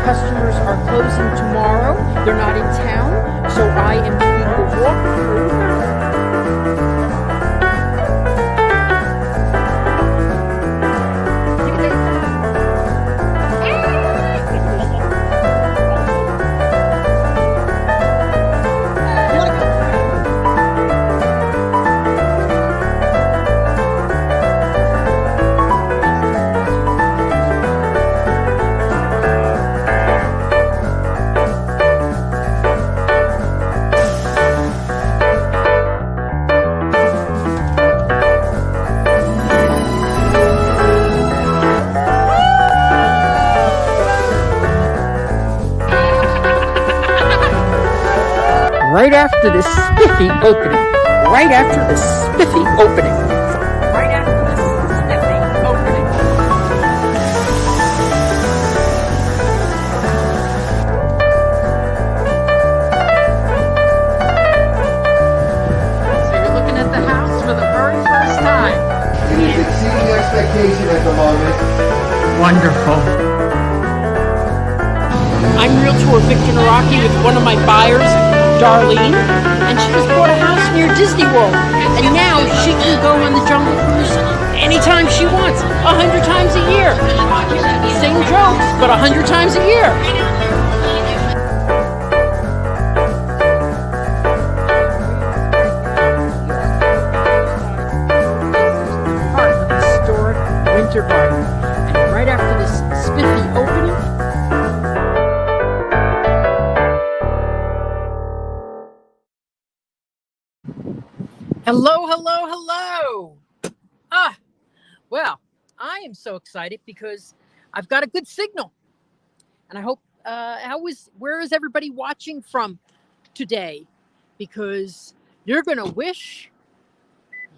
customers are closing tomorrow. They're not in town, so I am doing a walkthrough. Right after this spiffy opening. Right after this spiffy opening. Right after this spiffy opening. So you're looking at the house for the very first time. It is exceeding expectation at the moment. Wonderful. I'm Realtor Victor Naraki with one of my buyers, Darlene, and she just bought a house near Disney World, and now she can go on the Jungle Cruise anytime she wants, 100 times a year. Same jokes, but 100 times a year. Part of the historic Winter Garden, and right after this spiffy opening, hello, hello, hello. Well, I am so excited because I've got a good signal. And I hope, where is everybody watching from today? Because you're going to wish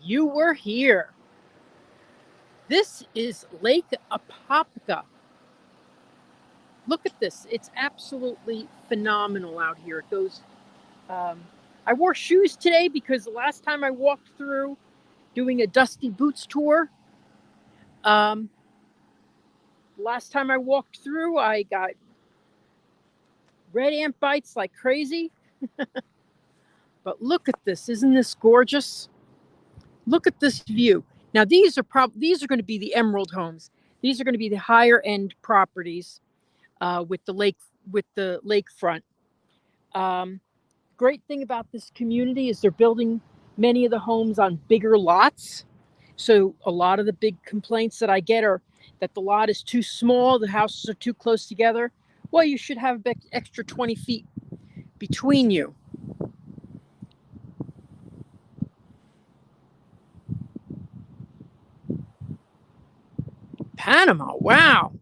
you were here. This is Lake APOPKA. Look at this. It's absolutely phenomenal out here. It goes, I wore shoes today because the last time I walked through doing a Dusty Boots tour, last time I walked through, I got red ant bites like crazy. But look at this. Isn't this gorgeous? Look at this view. Now, these are going to be the emerald homes. These are going to be the higher end properties with the lakefront. Great thing about this community is they're building many of the homes on bigger lots. So a lot of the big complaints that I get are that the lot is too small, the houses are too close together. Well, you should have an extra 20 feet between you. Panama, wow.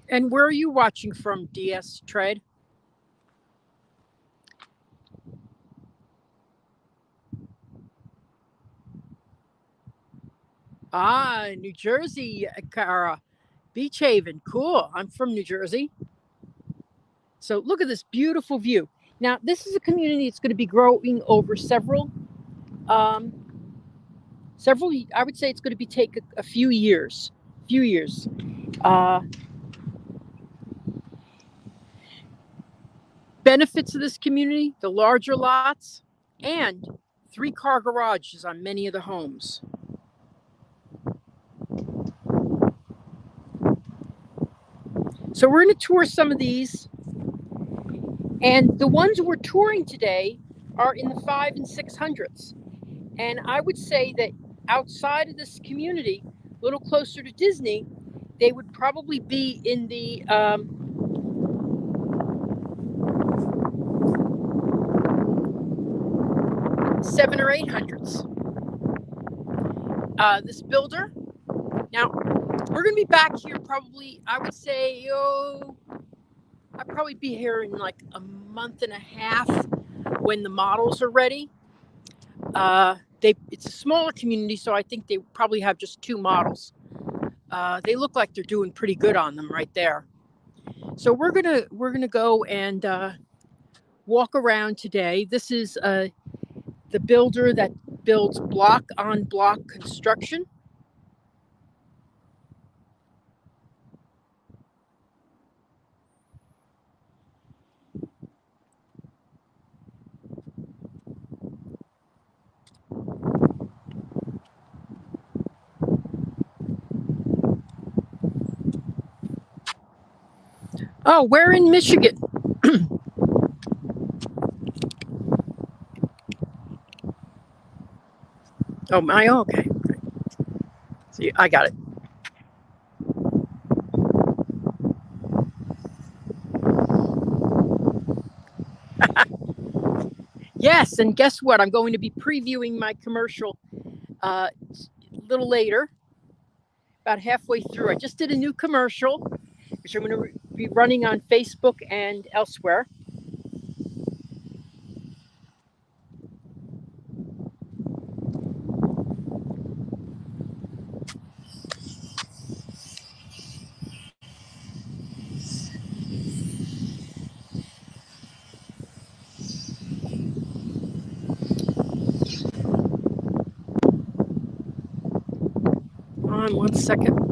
And where are you watching from, DS Trade? New Jersey, Cara. Beach Haven, cool. I'm from New Jersey. So look at this beautiful view. Now, this is a community that's going to be growing over several, I would say it's going to be take a few years. Benefits of this community, the larger lots and 3-car garages on many of the homes. So we're going to tour some of these. And the ones we're touring today are in the 500s and 600s. And I would say that outside of this community, a little closer to Disney, they would probably be in the 700s or 800s. This builder. Now, we're going to be back here probably, I would say, I'd probably be here in like a month and a half when the models are ready. It's a smaller community, so I think they probably have just 2 models. They look like they're doing pretty good on them right there. So we're gonna go and walk around today. This is the builder that builds block on block construction. Oh, we're in Michigan. Oh, my, okay. See, I got it. Yes, and guess what? I'm going to be previewing my commercial a little later, about halfway through. I just did a new commercial, which I'm going to be running on Facebook and elsewhere. On 1 second.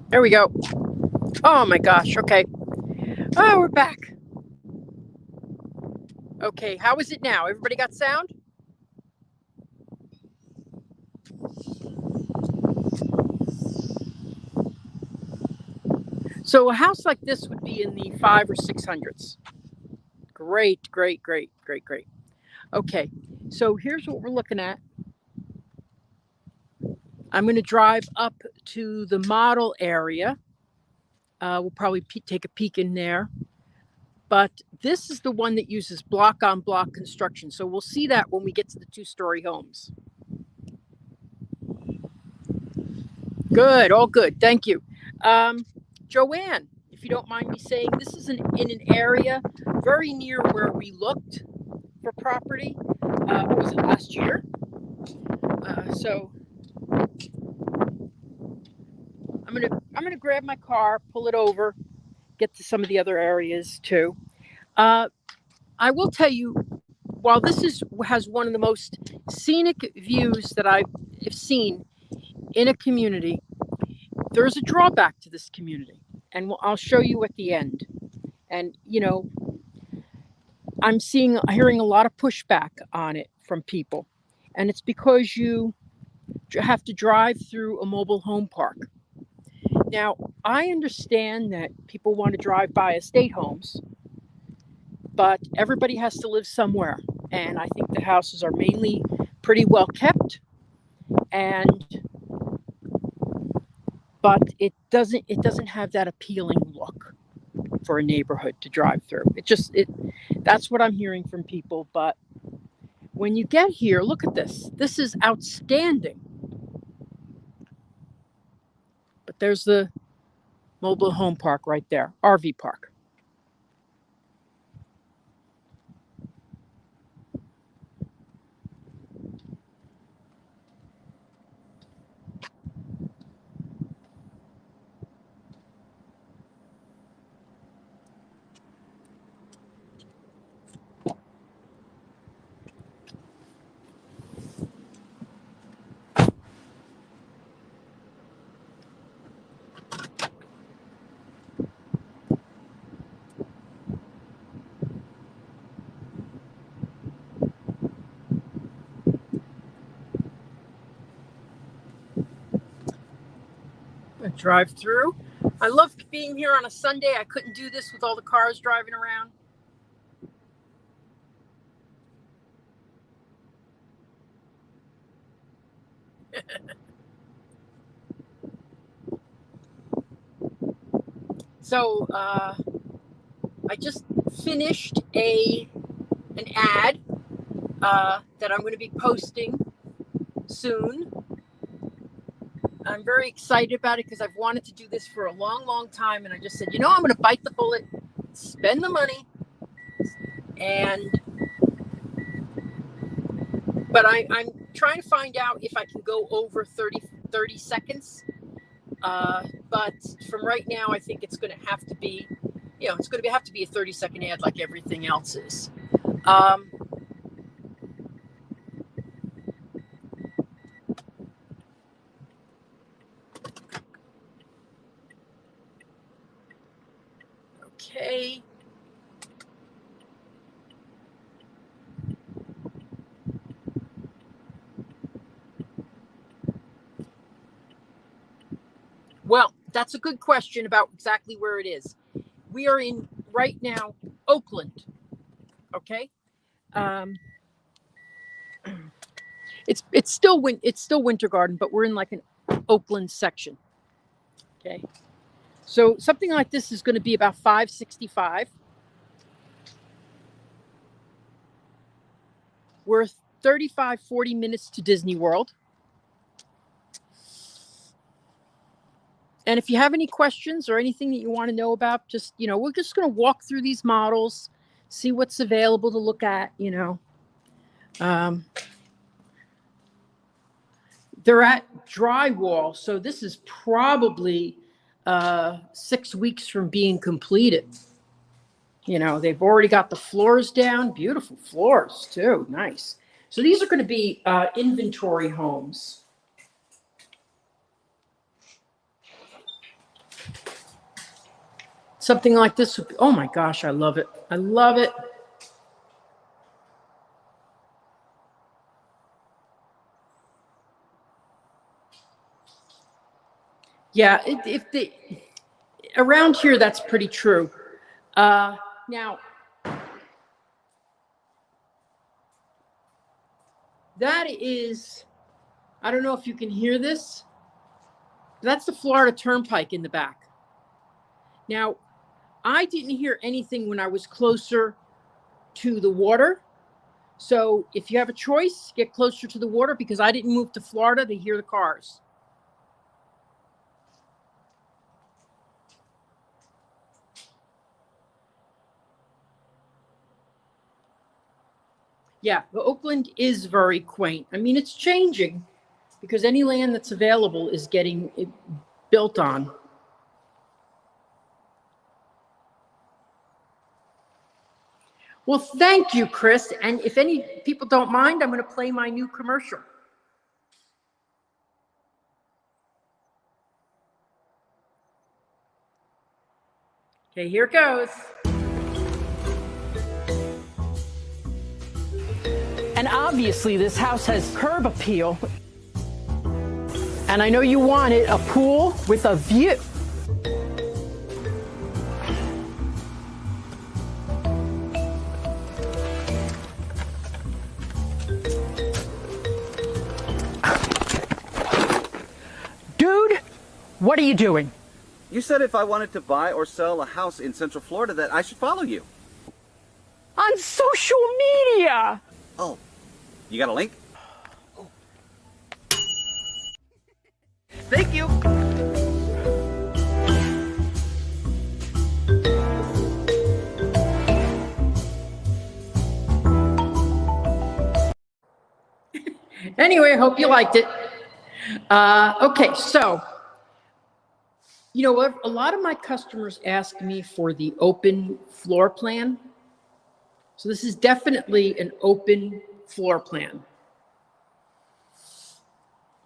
There we go. Oh my gosh. Okay. Oh, we're back. Okay. How is it now? Everybody got sound? So a house like this would be in the 500s or 600s. Great, great, great, great, great. Okay. So here's what we're looking at. I'm going to drive up to the model area. We'll probably take a peek in there. But this is the one that uses block on block construction. So we'll see that when we get to the 2-story homes. Good, all good. Thank you. Joanne, if you don't mind me saying, this is in an area very near where we looked for property. What was it, last year? So I'm gonna grab my car, pull it over, get to some of the other areas too. I will tell you, while this has one of the most scenic views that I've seen in a community, there's a drawback to this community, and I'll show you at the end. And I'm hearing a lot of pushback on it from people, and it's because you have to drive through a mobile home park. Now, I understand that people want to drive by estate homes, but everybody has to live somewhere, and I think the houses are mainly pretty well kept, but it doesn't have that appealing look for a neighborhood to drive through. That's what I'm hearing from people. But when you get here, look at this. This is outstanding. But there's the mobile home park right there, RV park. I drive through. I love being here on a Sunday. I couldn't do this with all the cars driving around. So I just finished an ad that I'm going to be posting soon. I'm very excited about it because I've wanted to do this for a long, long time. And I just said, you know, I'm going to bite the bullet, spend the money. But I'm trying to find out if I can go over 30 seconds. But from right now, I think it's going to have to be, it's going to have to be a 30-second ad like everything else is. Okay. Well, that's a good question about exactly where it is. We are in right now, Oakland. Okay. It's still Winter Garden, but we're in like an Oakland section. Okay. So something like this is going to be about $565. We're 35-40 minutes to Disney World. And if you have any questions or anything that you want to know about, just, we're just going to walk through these models, see what's available to look at, They're at drywall, so this is probably 6 weeks from being completed. They've already got the floors down, beautiful floors too, nice. So these are going to be inventory homes. Something like this would be, oh my gosh, I love it. I love it. Yeah, around here, that's pretty true. Now, that is, I don't know if you can hear this. That's the Florida Turnpike in the back. Now, I didn't hear anything when I was closer to the water. So if you have a choice, get closer to the water, because I didn't move to Florida to hear the cars. Yeah, the Oakland is very quaint. I mean, it's changing because any land that's available is getting built on. Well, thank you, Chris. And if any people don't mind, I'm going to play my new commercial. Okay, here it goes. And obviously, this house has curb appeal. And I know you wanted a pool with a view. Dude, what are you doing? You said if I wanted to buy or sell a house in Central Florida that I should follow you. On social media. Oh, you got a link? Thank you. Anyway, I hope you liked it. Okay, so, you know what? A lot of my customers ask me for the open floor plan. So this is definitely an open floor plan.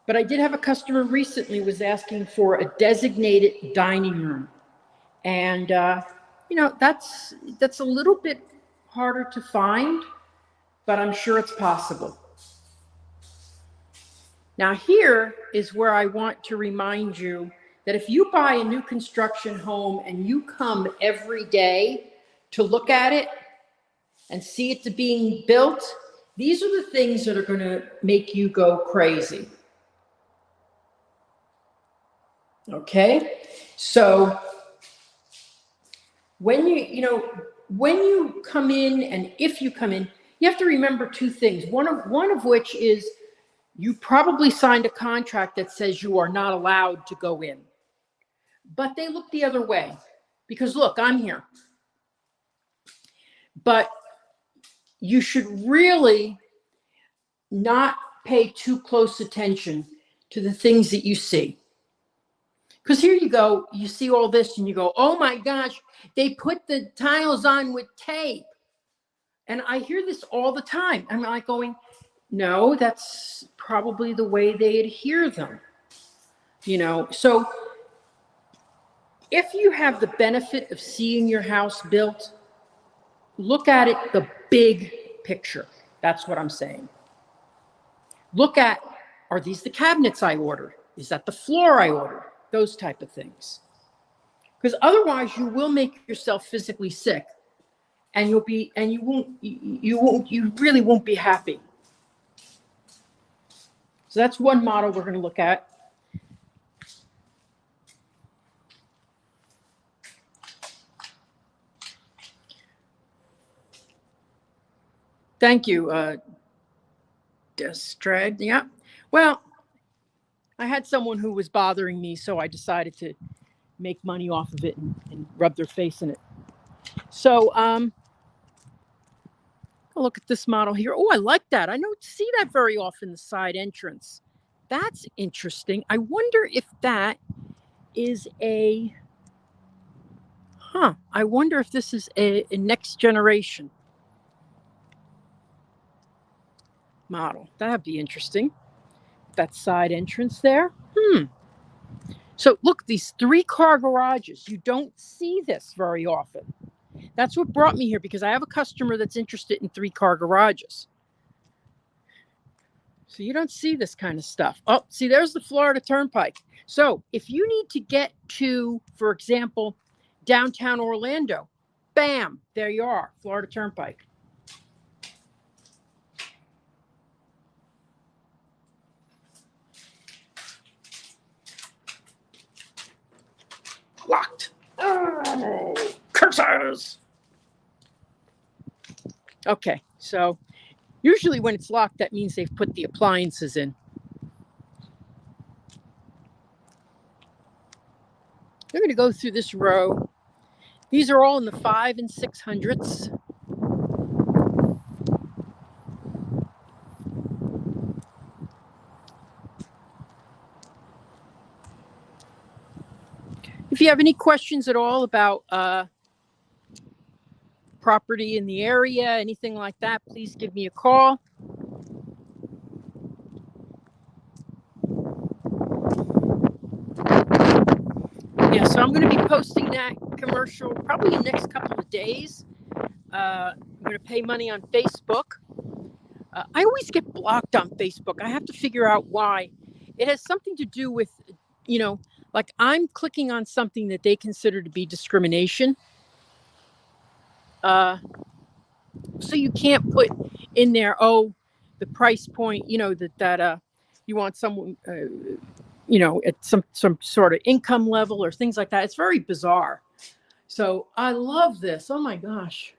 But I did have a customer recently was asking for a designated dining room. And, you know, that's a little bit harder to find, but I'm sure it's possible. Now, here is where I want to remind you that if you buy a new construction home and you come every day to look at it and see it being built, these are the things that are going to make you go crazy. Okay, so when when you come in, and if you come in, you have to remember two things. One of which is you probably signed a contract that says you are not allowed to go in, but they look the other way because look, I'm here. But you should really not pay too close attention to the things that you see. Because here you go, you see all this and you go, oh my gosh, they put the tiles on with tape. And I hear this all the time. I'm like going, no, that's probably the way they adhere them. So if you have the benefit of seeing your house built, look at it, the big picture. That's what I'm saying. Look at, are these the cabinets I ordered? Is that the floor I ordered? Those type of things. Because otherwise you will make yourself physically sick and you really won't be happy. So that's one model we're going to look at. Thank you, Destrad. Yeah. Well, I had someone who was bothering me, so I decided to make money off of it and rub their face in it. So, I'll look at this model here. Oh, I like that. I don't see that very often, the side entrance. That's interesting. I wonder if that is I wonder if this is a next generation model. That'd be interesting. That side entrance there. So look, these 3-car garages. You don't see this very often. That's what brought me here, because I have a customer that's interested in 3-car garages. So you don't see this kind of stuff. Oh, see, there's the Florida Turnpike. So if you need to get to, for example, downtown Orlando, bam, there you are, Florida Turnpike. Locked. Oh, curses. Okay, so usually when it's locked, that means they've put the appliances in. We're going to go through this row. These are all in the 5 and 600s. If you have any questions at all about property in the area, anything like that, please give me a call. Yeah, so I'm going to be posting that commercial probably in the next couple of days. I'm going to pay money on Facebook. I always get blocked on Facebook. I have to figure out why. It has something to do with, like I'm clicking on something that they consider to be discrimination. So you can't put in there, the price point, that you want someone, at some sort of income level or things like that. It's very bizarre. So I love this. Oh my gosh.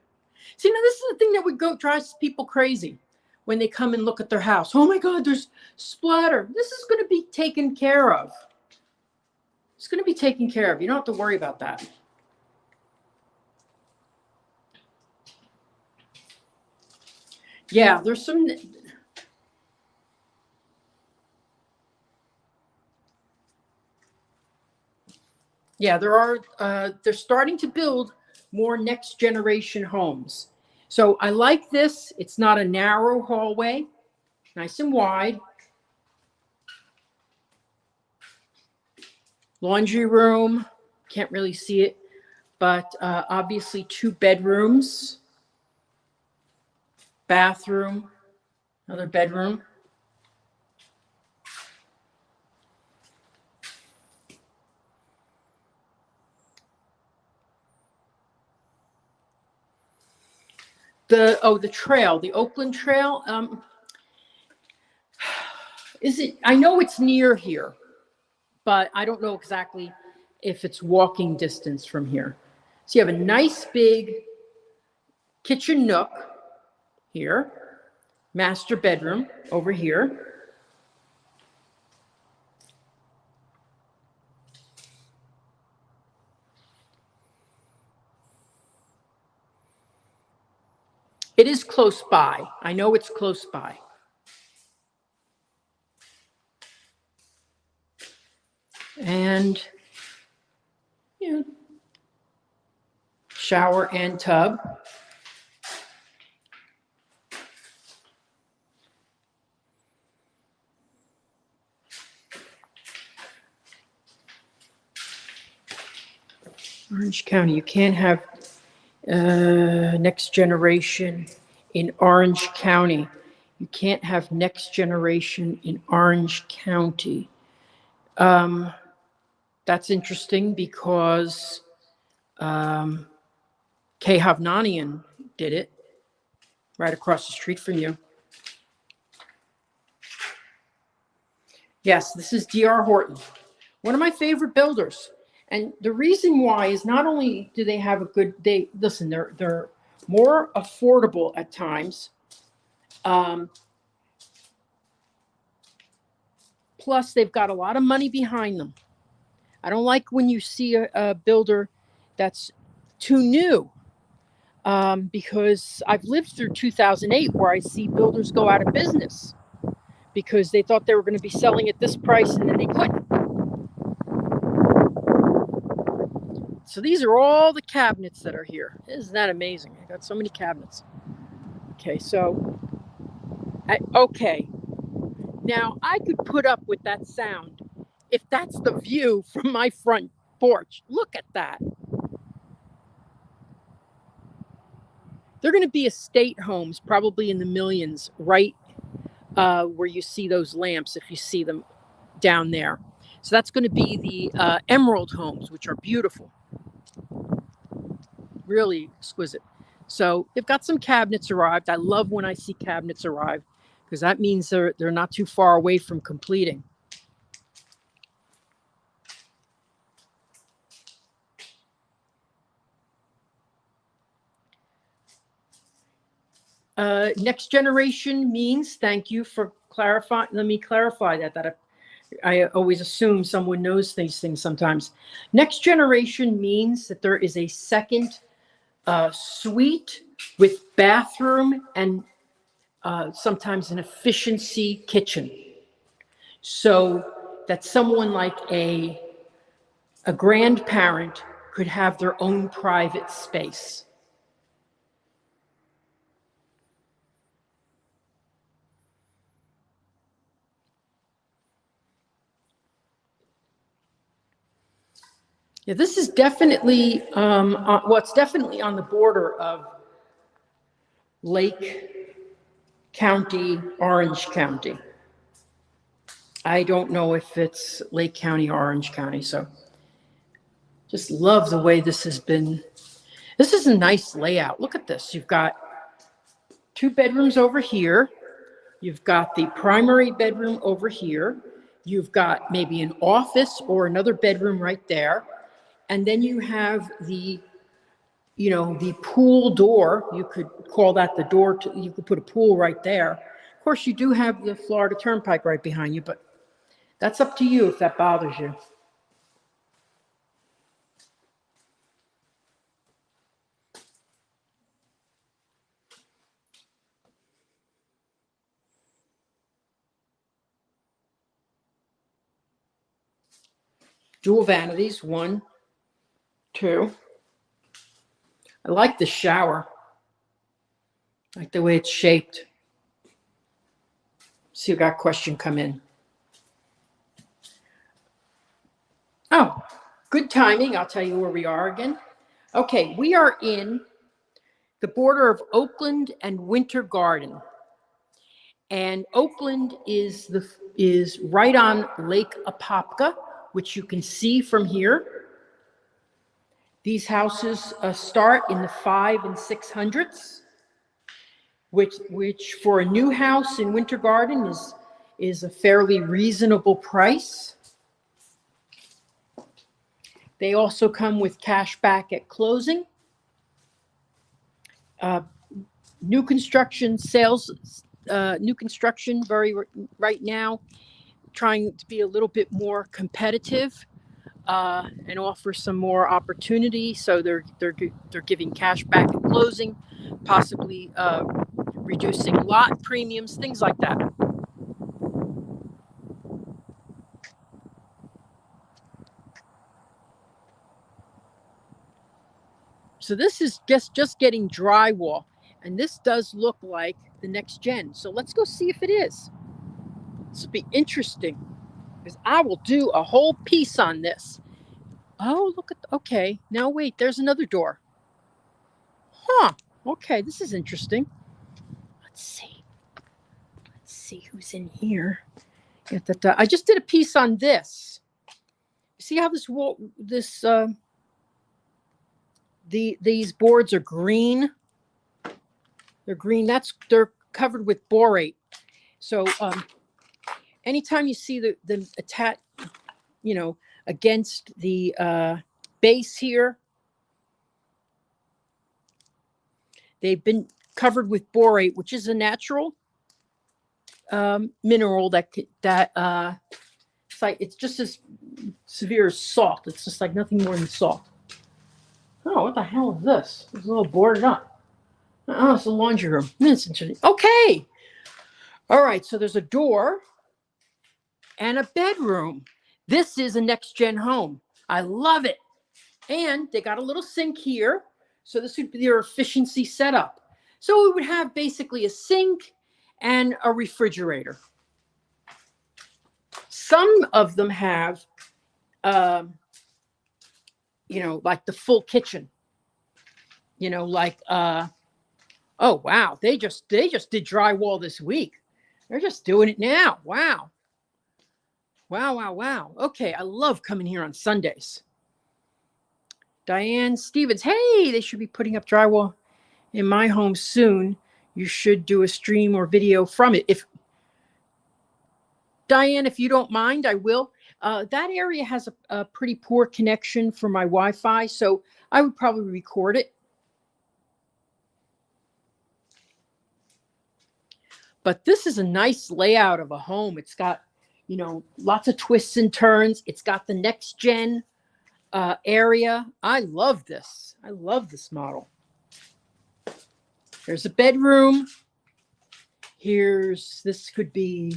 See, now this is the thing that drives people crazy when they come and look at their house. Oh my God, there's splatter. This is going to be taken care of. It's going to be taken care of. You don't have to worry about that. Yeah, there's some. Yeah, they're starting to build more next generation homes. So I like this. It's not a narrow hallway, nice and wide. Laundry room, can't really see it, but obviously 2 bedrooms, bathroom, another bedroom. The trail, the Oakland Trail. I know it's near here, but I don't know exactly if it's walking distance from here. So you have a nice big kitchen nook here, master bedroom over here. It is close by. I know it's close by. And, you know, shower and tub. Orange County, you can't have next generation in Orange County. You can't have next generation in Orange County. That's interesting because Kay Havnanian did it right across the street from you. Yes, this is D.R. Horton, one of my favorite builders. And the reason why is not only do they have a good, listen, they're more affordable at times. Plus, they've got a lot of money behind them. I don't like when you see a builder that's too new, because I've lived through 2008 where I see builders go out of business because they thought they were going to be selling at this price and then they couldn't. So these are all the cabinets that are here. Isn't that amazing? I got so many cabinets. Okay, so, okay. Now I could put up with that sound if that's the view from my front porch. Look at that. They're going to be estate homes, probably in the millions, right where you see those lamps, if you see them down there. So that's going to be the emerald homes, which are beautiful. Really exquisite. So they've got some cabinets arrived. I love when I see cabinets arrive because that means they're not too far away from completing. Next generation means, thank you for clarifying. Let me clarify that I always assume someone knows these things sometimes. Next generation means that there is a second suite with bathroom and sometimes an efficiency kitchen. So that someone like a grandparent could have their own private space. Yeah, this is definitely, it's definitely on the border of Lake County, Orange County. I don't know if it's Lake County, Orange County, so just love the way this has been. This is a nice layout. Look at this. You've got 2 bedrooms over here. You've got the primary bedroom over here. You've got maybe an office or another bedroom right there. And then you have the, the pool door. You could call that the door you could put a pool right there. Of course, you do have the Florida Turnpike right behind you, but that's up to you if that bothers you. Dual vanities, 1, 2. I like the shower. I like the way it's shaped. See, we got a question come in. Oh, good timing. I'll tell you where we are again. Okay, we are in the border of Oakland and Winter Garden. And Oakland is right on Lake APOPKA, which you can see from here. These houses start in the 500s and 600s, which for a new house in Winter Garden is a fairly reasonable price. They also come with cash back at closing. New construction sales, new construction right now, trying to be a little bit more competitive and offer some more opportunity. So they're giving cash back at closing, possibly reducing lot premiums, things like that. So this is just getting drywall, and this does look like the next gen. So let's go see if it is. This will be interesting because I will do a whole piece on this. Oh, look at, okay. Now wait, there's another door. Huh. Okay, this is interesting. Let's see. Let's see who's in here. I just did a piece on this. See how this wall, these boards are green. They're green. They're covered with borate. So anytime you see them attached, against the base here, they've been covered with borate, which is a natural mineral it's just as severe as salt. It's just like nothing more than salt. Oh, what the hell is this? It's a little boarded up. Oh, it's a laundry room. That's interesting. Okay. All right. So there's a door and a bedroom. This is a next gen home. I love it. And they got a little sink here. So this would be their efficiency setup. So we would have basically a sink and a refrigerator. Some of them have, like the full kitchen, oh, wow. They just did drywall this week. They're just doing it now. Wow. Wow. Okay. I love coming here on Sundays. Diane Stevens. Hey, they should be putting up drywall in my home soon. You should do a stream or video from it. Diane, if you don't mind, I will. That area has a pretty poor connection for my Wi-Fi, so I would probably record it. But this is a nice layout of a home. It's got, lots of twists and turns. It's got the next gen area. I love this. I love this model. There's a bedroom. This could be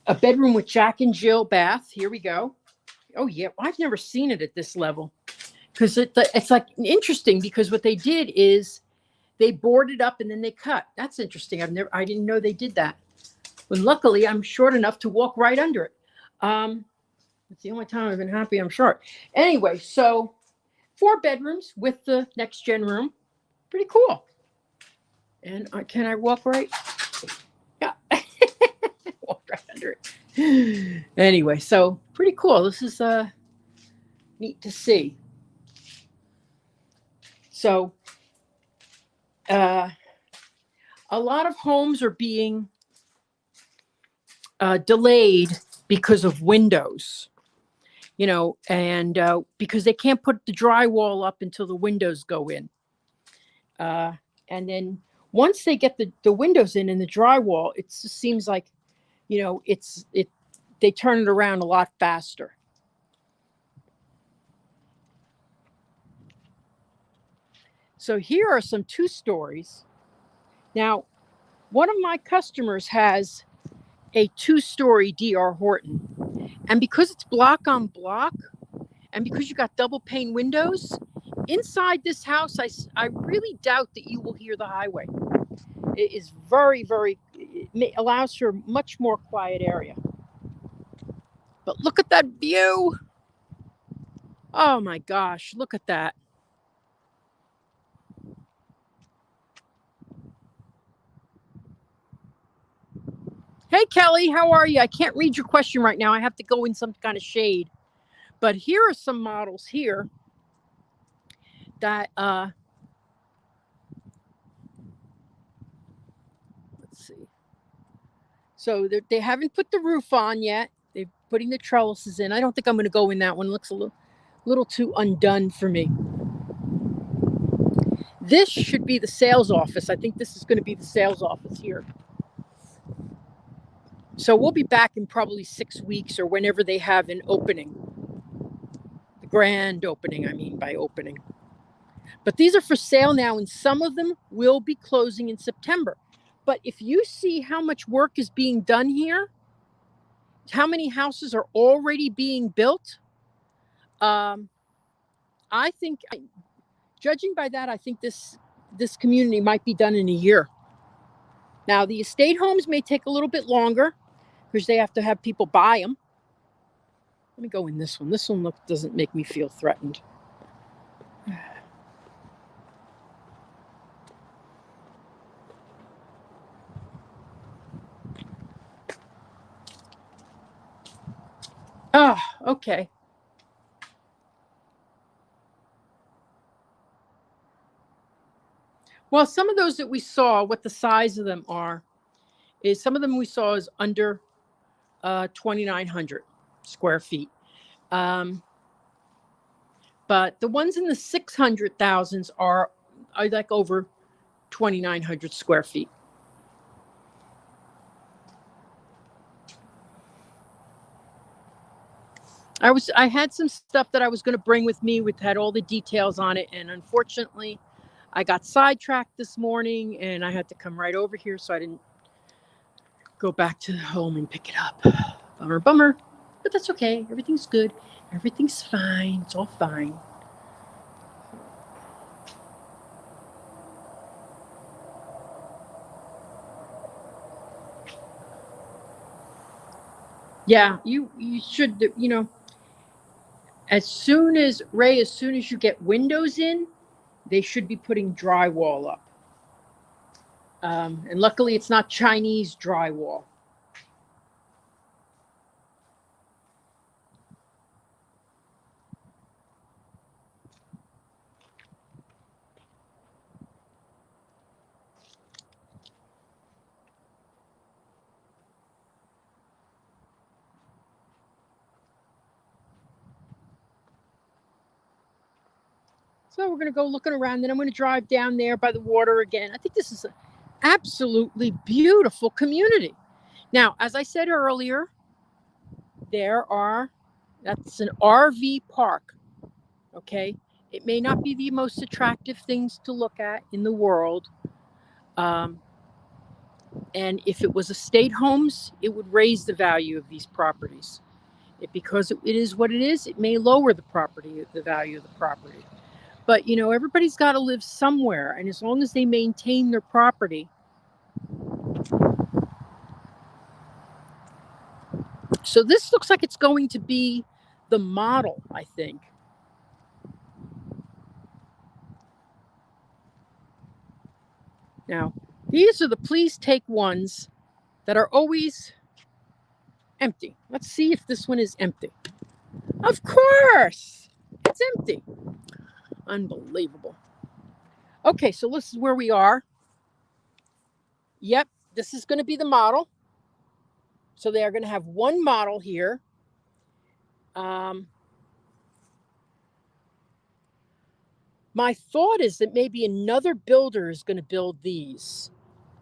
a bedroom with Jack and Jill bath. Here we go. Oh yeah, I've never seen it at this level because it's like interesting because what they did is they boarded up and then they cut. That's interesting. I didn't know they did that. But luckily, I'm short enough to walk right under it. It's the only time I've been happy I'm short. Anyway, so 4 bedrooms with the next gen room. Pretty cool. And can I walk right? Yeah. Walk right under it. Anyway, so pretty cool. This is neat to see. So a lot of homes are being delayed because of windows, and because they can't put the drywall up until the windows go in. And then once they get the windows in and the drywall, it just seems like, they turn it around a lot faster. So here are some 2-stories. Now, one of my customers has a 2-story DR Horton. And because it's block on block, and because you got double pane windows, inside this house, I really doubt that you will hear the highway. It is very, very, it allows for a much more quiet area. But look at that view. Oh my gosh, look at that. Hey, Kelly, how are you? I can't read your question right now. I have to go in some kind of shade. But here are some models here that, let's see. So they haven't put the roof on yet. They're putting the trellises in. I don't think I'm going to go in that one. It looks a little too undone for me. This should be the sales office. I think this is going to be the sales office here. So we'll be back in probably 6 weeks or whenever they have an opening. The grand opening, I mean by opening. But these are for sale now, and some of them will be closing in September. But if you see how much work is being done here, how many houses are already being built, I think, judging by that, I think this community might be done in a year. Now, the estate homes may take a little bit longer because they have to have people buy them. Let me go in this one. This one doesn't make me feel threatened. Oh, okay. Well, some of those that we saw, what the size of them are, is some of them we saw is under 2,900 square feet. But the ones in the 600,000s are like over 2,900 square feet. I had some stuff that I was going to bring with me with had all the details on it, and unfortunately I got sidetracked this morning and I had to come right over here, so I didn't go back to home and pick it up. Bummer, but that's okay. Everything's good. Everything's fine. It's all fine. Yeah, you should, as soon as you get windows in, they should be putting drywall up. And luckily it's not Chinese drywall. So we're going to go looking around, then I'm going to drive down there by the water again. I think this is an absolutely beautiful community. Now, as I said earlier, that's an RV park, okay? It may not be the most attractive things to look at in the world. And if it was estate homes, it would raise the value of these properties. Because it is what it is, it may lower the value of the property. But, everybody's got to live somewhere. And as long as they maintain their property. So this looks like it's going to be the model, I think. Now, these are the please take ones that are always empty. Let's see if this one is empty. Of course, it's empty. Unbelievable. Okay, so this is where we are. Yep, this is going to be the model. So they are going to have one model here. My thought is that maybe another builder is going to build these.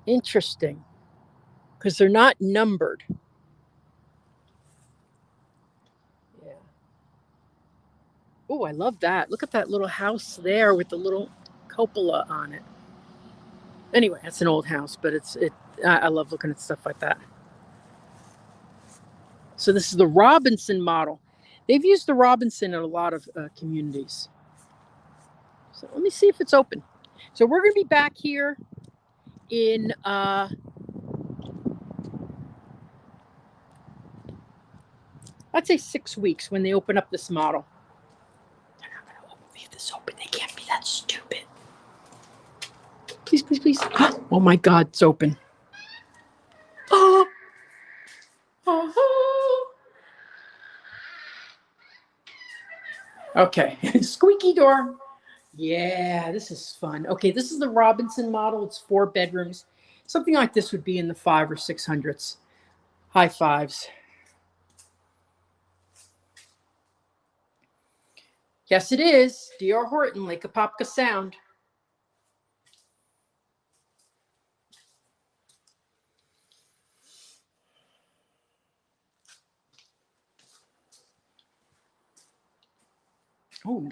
Interesting, because they're not numbered. Yeah. Oh, I love that. Look at that little house there with the little cupola on it. Anyway, that's an old house, but I love looking at stuff like that. So this is the Robinson model. They've used the Robinson in a lot of communities. So let me see if it's open. So we're going to be back here in I'd say 6 weeks when they open up this model. They're not going to leave this open. They can't be that stupid. Please, please, please. Oh my God, it's open. Oh. Okay, squeaky door. Yeah, this is fun. Okay, this is the Robinson model. It's 4 bedrooms. Something like this would be in the 500s or 600s. High fives. Yes, it is. D.R. Horton, Lake APOPKA Sound. Oh,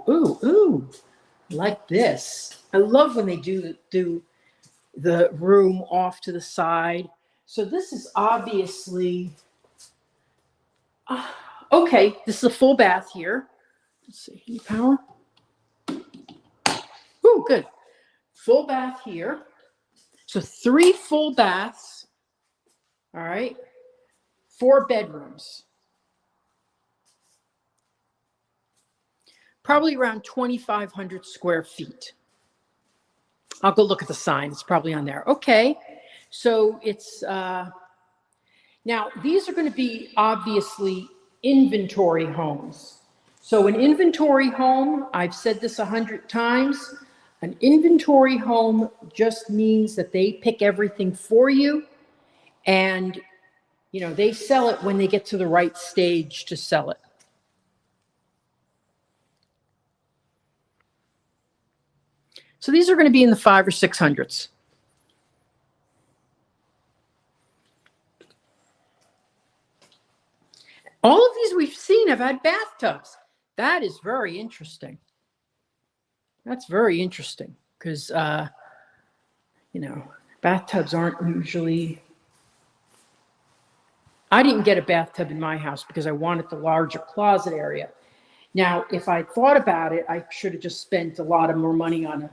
ooh. Like this. I love when they do the room off to the side. So this is obviously, okay, this is a full bath here. Let's see, any power? Ooh, good. Full bath here. So 3 full baths. All right. 4 bedrooms. Probably around 2,500 square feet. I'll go look at the sign. It's probably on there. Okay. So it's, now these are going to be obviously inventory homes. So an inventory home, I've said this 100 times, an inventory home just means that they pick everything for you and, you know, they sell it when they get to the right stage to sell it. So these are going to be in the 500s or 600s. All of these we've seen have had bathtubs. That is very interesting. That's very interesting because, you know, bathtubs aren't usually. I didn't get a bathtub in my house because I wanted the larger closet area. Now, if I thought about it, I should have just spent a lot of more money on a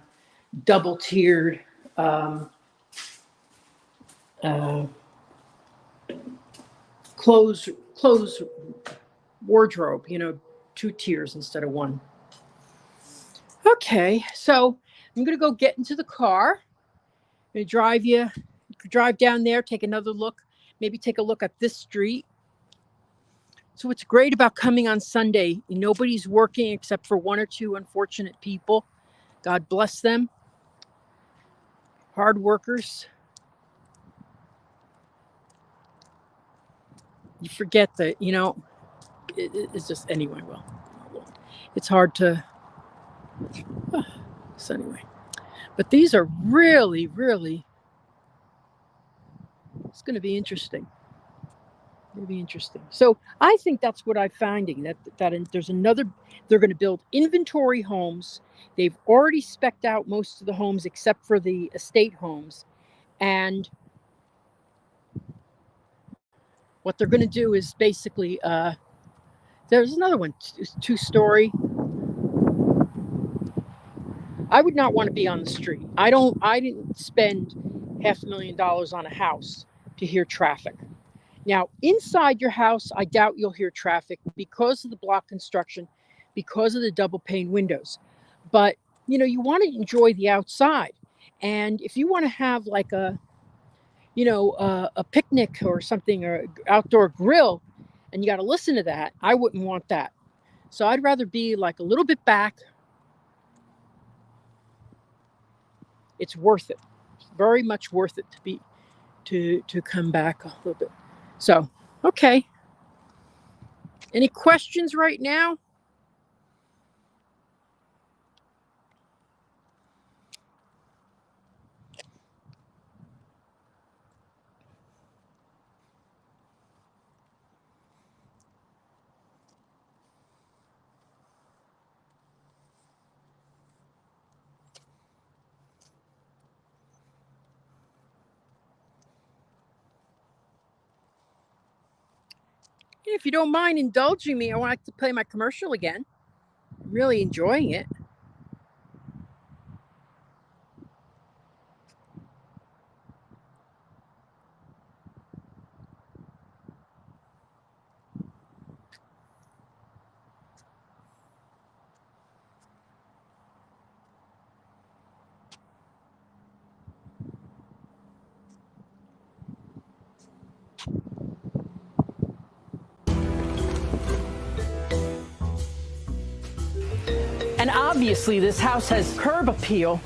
double-tiered clothes wardrobe, you know, 2 tiers instead of 1. Okay, so I'm going to go get into the car. I'm going to drive down there, take another look, maybe take a look at this street. So what's great about coming on Sunday, nobody's working except for 1 or 2 unfortunate people. God bless them. Hard workers. You forget that, you know, it's just, anyway, well, it's hard to, so anyway. But these are really, really, it's going to be interesting. It'll be interesting. So I think that's what I'm finding, that there's another, they're going to build inventory homes. They've already spec'd out most of the homes except for the estate homes. And what they're going to do is basically, there's another one, 2-story. I would not want to be on the street. I didn't spend $500,000 on a house to hear traffic. Now, inside your house, I doubt you'll hear traffic because of the block construction, because of the double pane windows. But, you know, you want to enjoy the outside. And if you want to have like a, you know, a picnic or something, or outdoor grill, and you got to listen to that, I wouldn't want that. So I'd rather be like a little bit back. It's worth it. It's very much worth it to come back a little bit. So, okay. Any questions right now? If you don't mind indulging me, I want to play my commercial again. I'm really enjoying it. And obviously this house has curb appeal.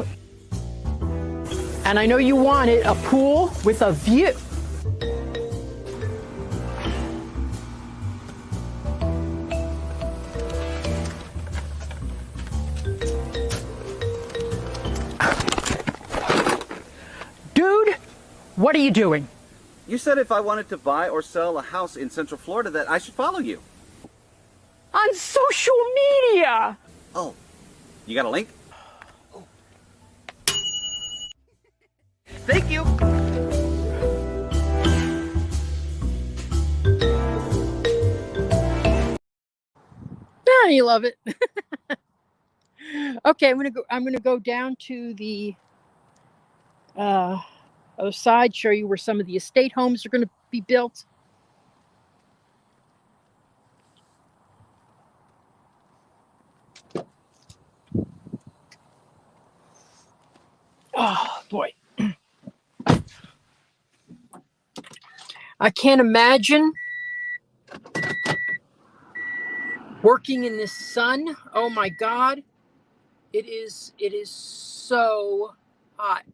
And I know you wanted a pool with a view. What are you doing? You said if I wanted to buy or sell a house in Central Florida that I should follow you. On social media. Oh, you got a link? Thank you. Ah, you love it. Okay, I'm gonna go down to the other side, show you where some of the estate homes are gonna be built. Oh boy. I can't imagine working in this sun. Oh my God. It is so hot.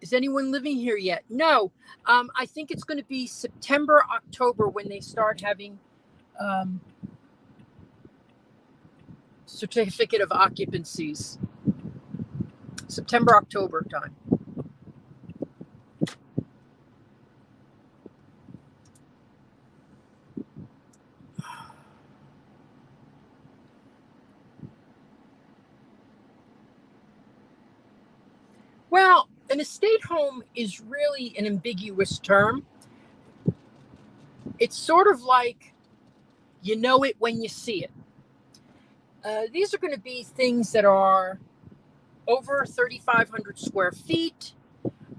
Is anyone living here yet? No. I think it's going to be September, October when they start having certificate of occupancies. September, October time. Well, an estate home is really an ambiguous term. It's sort of like you know it when you see it. These are going to be things that are over 3,500 square feet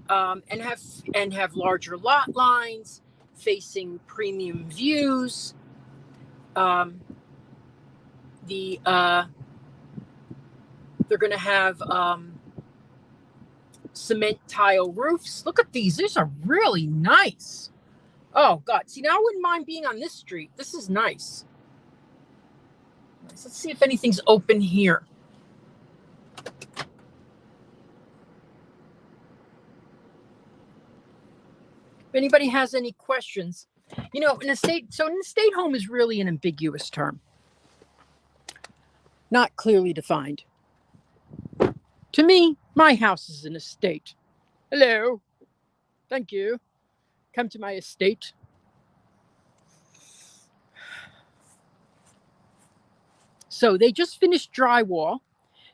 and have larger lot lines, facing premium views. They're going to have cement tile roofs. Look at these. These are really nice. Oh, God. See, now I wouldn't mind being on this street. This is nice. Let's see if anything's open here. If anybody has any questions, an estate home is really an ambiguous term, not clearly defined. To me, my house is an estate. Hello. Thank you. Come to my estate. So they just finished drywall.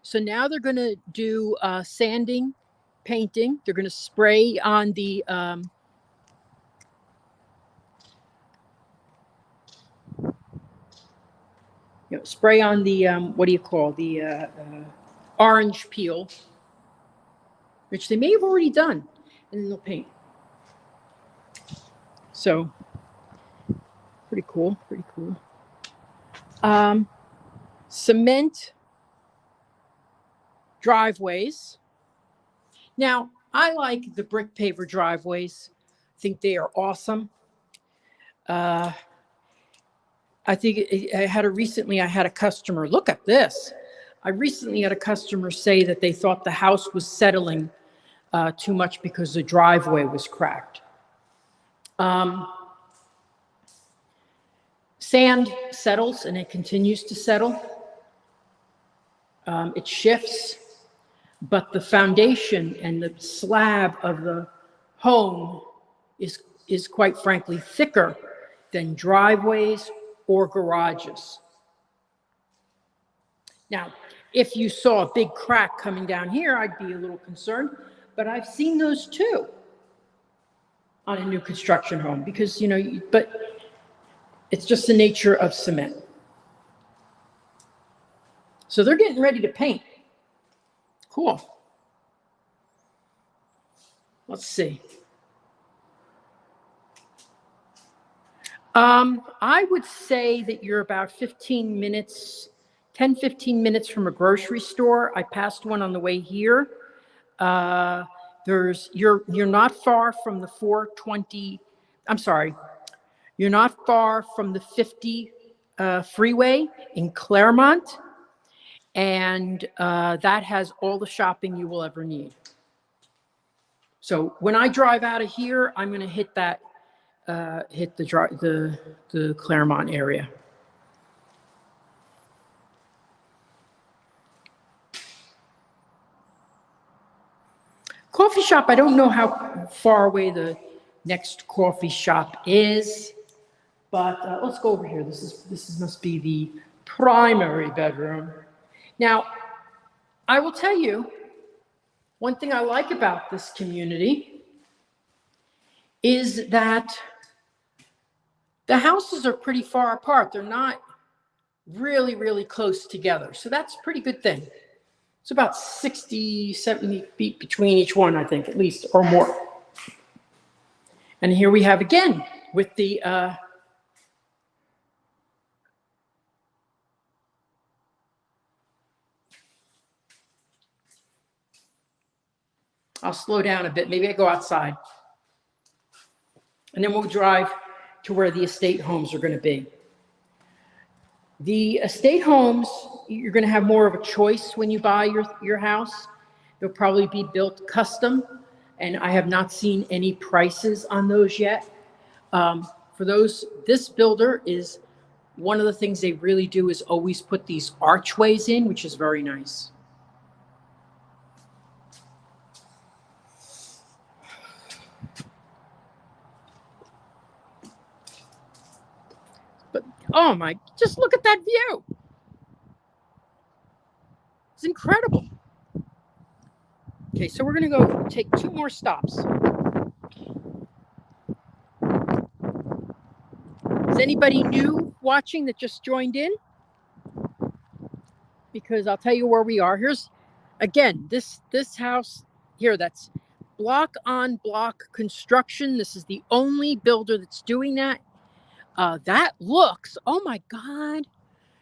So now they're going to do sanding, painting. They're going to spray on the what do you call the orange peel, which they may have already done, and then they'll paint. So pretty cool. Cement driveways. Now, I like the brick paver driveways. I think they are awesome. I think I had a customer, look at this. I recently had a customer say that they thought the house was settling too much because the driveway was cracked. Sand settles and it continues to settle. It shifts, but the foundation and the slab of the home is quite frankly thicker than driveways or garages. Now, if you saw a big crack coming down here, I'd be a little concerned, but I've seen those too on a new construction home because, but it's just the nature of cement. So they're getting ready to paint. Cool. Let's see. I would say that you're about 15 minutes, 10, 15 minutes from a grocery store. I passed one on the way here. You're not far from the 420, I'm sorry. You're not far from the 50 freeway in Claremont. And that has all the shopping you will ever need. So when I drive out of here, I'm going to hit that, hit the Claremont area. coffee shop, I don't know how far away the next coffee shop is, but let's go over here. This must be the primary bedroom. Now, I will tell you, one thing I like about this community is that the houses are pretty far apart. They're not really, really close together. So that's a pretty good thing. It's about 60, 70 feet between each one, I think, at least, or more. And here we have again with the I'll slow down a bit. Maybe I go outside. And then we'll drive to where the estate homes are going to be. The estate homes, you're going to have more of a choice when you buy your house. They'll probably be built custom, and I have not seen any prices on those yet. For those, this builder is, one of the things they really do is always put these archways in, which is very nice. But, oh my, just look at that view. It's incredible. Okay, so we're going to go take 2 more stops. Is anybody new watching that just joined in? Because I'll tell you where we are. Here's, again, this house here, that's block on block construction. This is the only builder that's doing that. That looks, oh my God,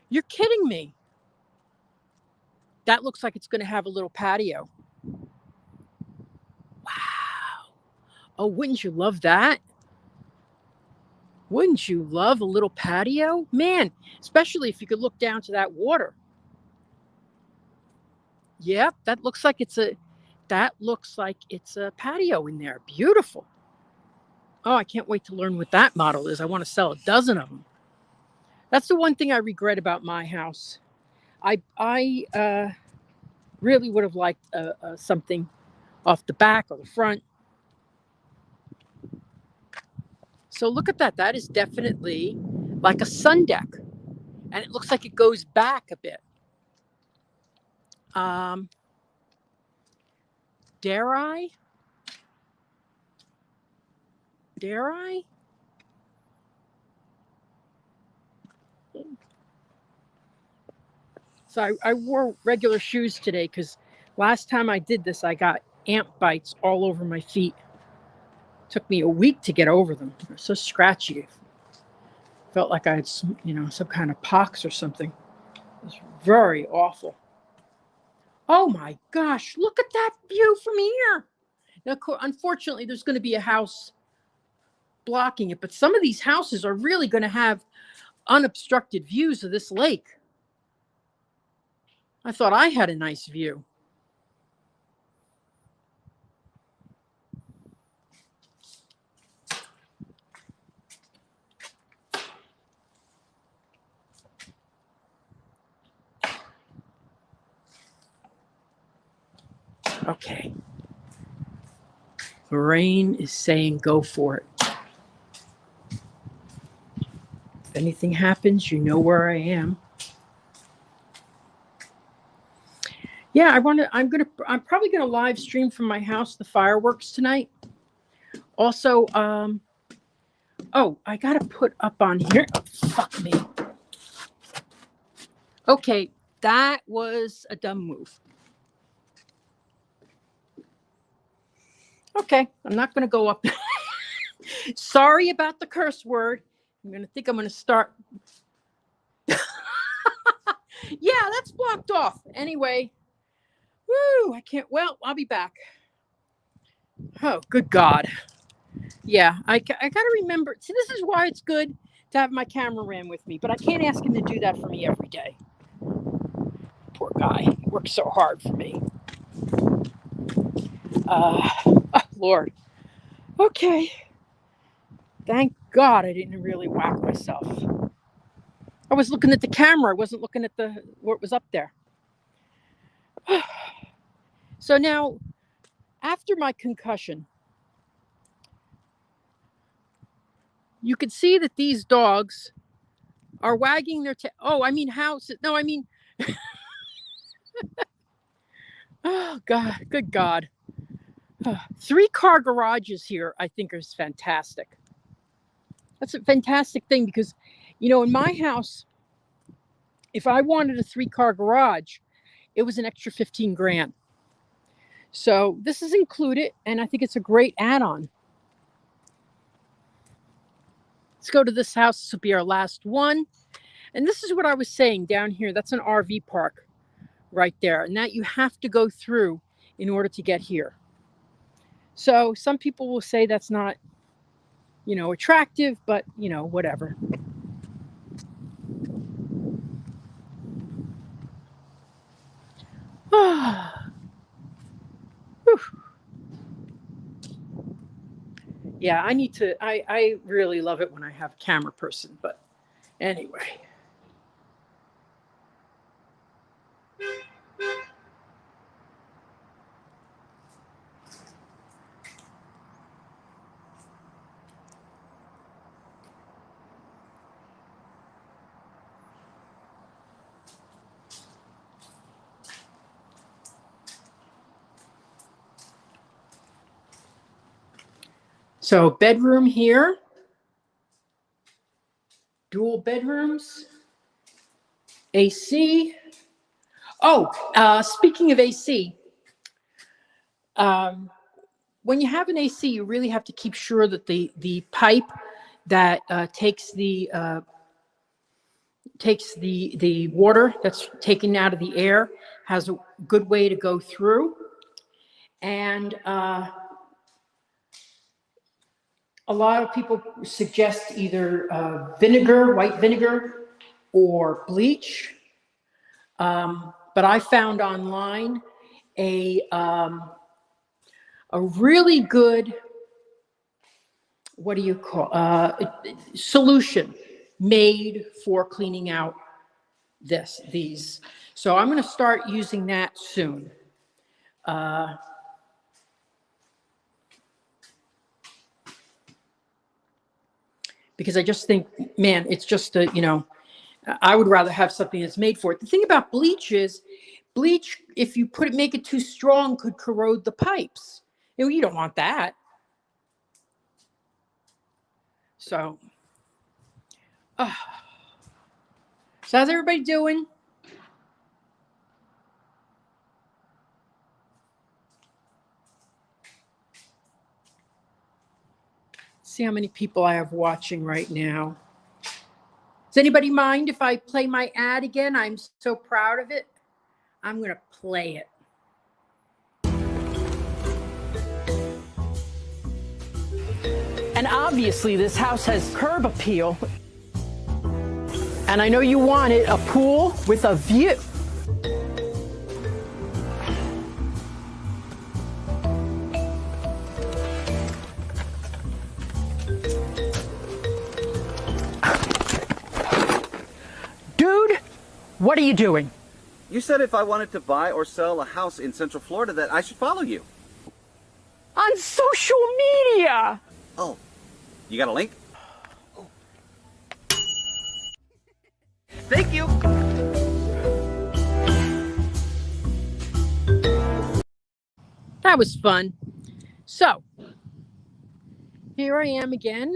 you're kidding me. That looks like it's going to have a little patio. Wow. Oh, wouldn't you love that? Wouldn't you love a little patio? Man, especially if you could look down to that water. Yep, that looks like it's a patio in there. Beautiful. Oh, I can't wait to learn what that model is. I want to sell a dozen of them. That's the one thing I regret about my house. I really would have liked something off the back or the front. So look at that. That is definitely like a sun deck. And it looks like it goes back a bit. Dare I? So I wore regular shoes today because last time I did this, I got ant bites all over my feet. Took me a week to get over them. They're so scratchy. Felt like I had some kind of pox or something. It was very awful. Oh my gosh, look at that view from here. Now, unfortunately, there's going to be a house blocking it, but some of these houses are really going to have unobstructed views of this lake. I thought I had a nice view. Okay. Lorraine is saying go for it. If anything happens, you know where I am. Yeah, I'm probably gonna live stream from my house the fireworks tonight. Also, oh, I gotta put up on here. Oh, fuck me. Okay, that was a dumb move. Okay, I'm not gonna go up. Sorry about the curse word. I'm gonna start. Yeah, that's blocked off. Anyway, woo, I can't. Well, I'll be back. Oh, good God. Yeah, I gotta remember. See, this is why it's good to have my cameraman with me, but I can't ask him to do that for me every day. Poor guy. He works so hard for me. Oh, Lord. Okay. Thank God I didn't really whack myself. I was looking at the camera. I wasn't looking at what was up there. So now, after my concussion, you could see that these dogs are wagging their tail. Oh, I mean houses. No, I mean, oh God, good God. 3-car garages here, I think, is fantastic. That's a fantastic thing because, you know, in my house, if I wanted a 3-car garage, it was an extra 15 grand. So this is included, and I think it's a great add-on. Let's go to this house. This will be our last one. And this is what I was saying down here. That's an RV park right there. And that you have to go through in order to get here. So some people will say that's not, you know, attractive, but, you know, whatever. Yeah, I really love it when I have a camera person, but anyway. So bedroom here, dual bedrooms, AC. Oh, speaking of AC, when you have an AC, you really have to keep sure that the pipe that takes the water that's taken out of the air has a good way to go through. And a lot of people suggest either vinegar, white vinegar, or bleach. But I found online a really good, what do you call, solution made for cleaning out these. So I'm going to start using that soon. Because I just think, man, it's just you know, I would rather have something that's made for it. The thing about bleach is, bleach, if you make it too strong, could corrode the pipes. You don't want that. So, so how's everybody doing? See how many people I have watching right now. Does anybody mind if I play my ad again? I'm so proud of it. I'm going to play it. And obviously this house has curb appeal. And I know you wanted a pool with a view. Dude, what are you doing? You said if I wanted to buy or sell a house in Central Florida that I should follow you. On social media. Oh, you got a link? Thank you. That was fun. So, here I am again.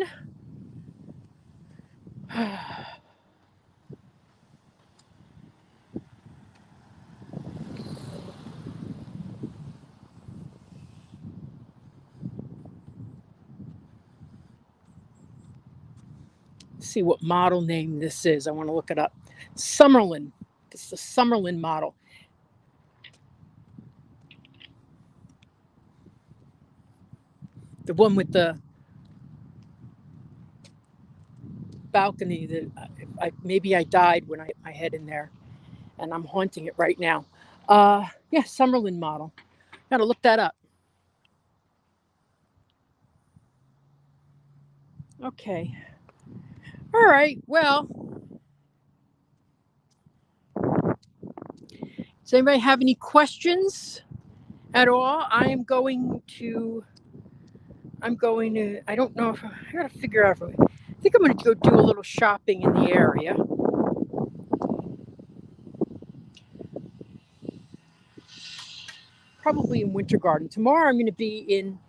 See what model name this is. I want to look it up. Summerlin. It's the Summerlin model. The one with the balcony that maybe I died when I head in there, and I'm haunting it right now. Yeah, Summerlin model. Gotta look that up. Okay. All right. Well, does anybody have any questions? at all. I don't know if I gotta figure out. I think I'm going to go do a little shopping in the area. Probably in Winter Garden. Tomorrow I'm going to be in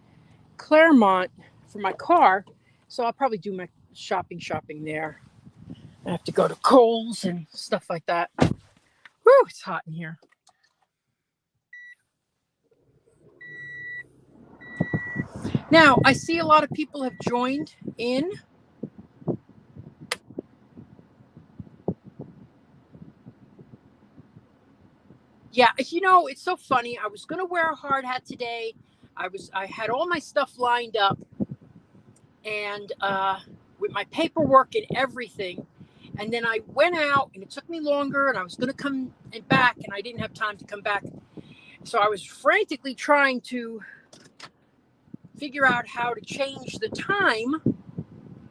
Claremont for my car, so I'll probably do my shopping there. I have to go to Kohl's and stuff like that. Whew, it's hot in here. Now, I see a lot of people have joined in. Yeah, it's so funny. I was going to wear a hard hat today. I had all my stuff lined up and with my paperwork and everything. And then I went out and it took me longer and I was going to come back and I didn't have time to come back. So I was frantically trying to figure out how to change the time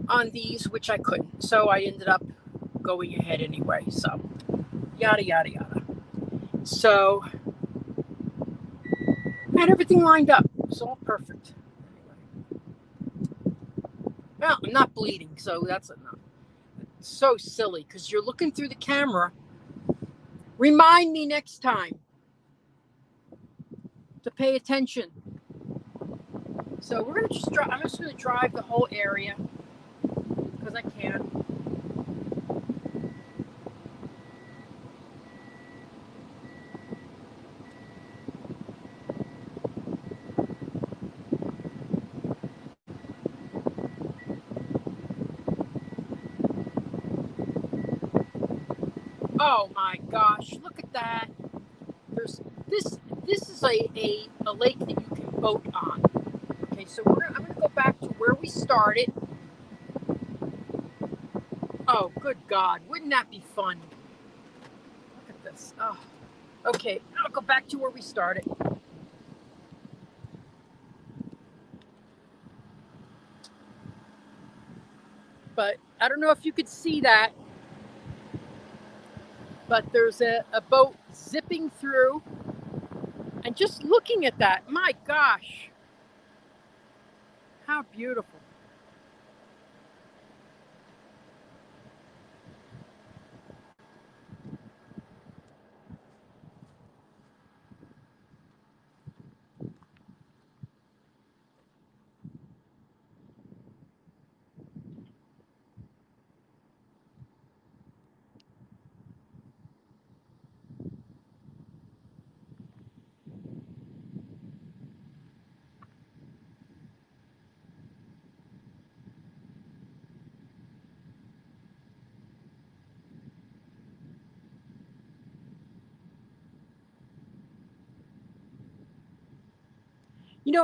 on these, which I couldn't. So I ended up going ahead anyway. So yada, yada, yada. So I had everything lined up. It was all perfect. Well, I'm not bleeding, so that's enough. It's so silly because you're looking through the camera. Remind me next time to pay attention. So we're gonna just drive. I'm just gonna drive the whole area because I can. Oh my gosh, look at that. There's this is a lake that you can boat on. Okay, so I'm gonna go back to where we started. Oh, good God, wouldn't that be fun? Look at this. Oh, okay, I'll go back to where we started. But I don't know if you could see that. But there's a boat zipping through. And just looking at that, my gosh, how beautiful.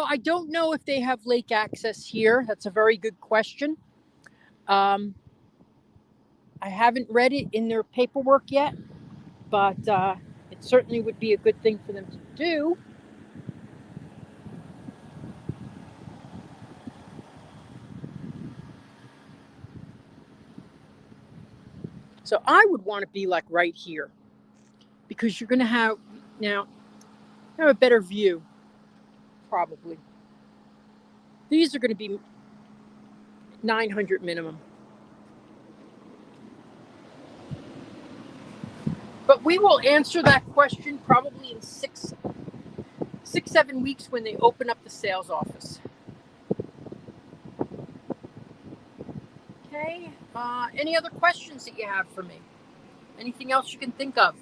I don't know if they have lake access here. That's a very good question. I haven't read it in their paperwork yet, but it certainly would be a good thing for them to do. So I would want to be like right here because you're going to have a better view, probably. These are going to be 900 minimum. But we will answer that question probably in 7 weeks when they open up the sales office. Okay. Any other questions that you have for me? Anything else you can think of?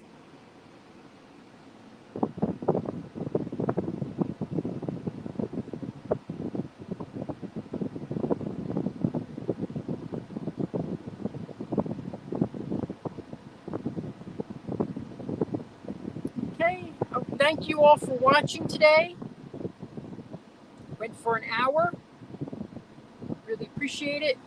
Okay. Thank you all for watching today. Went for an hour. Really appreciate it.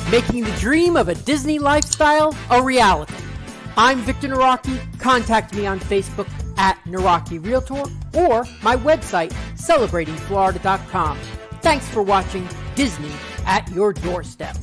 making the dream of a Disney lifestyle a reality. I'm Victor Naraki. Contact me on Facebook at Naraki Realtor or my website, celebratingflorida.com. Thanks for watching Disney at your doorstep.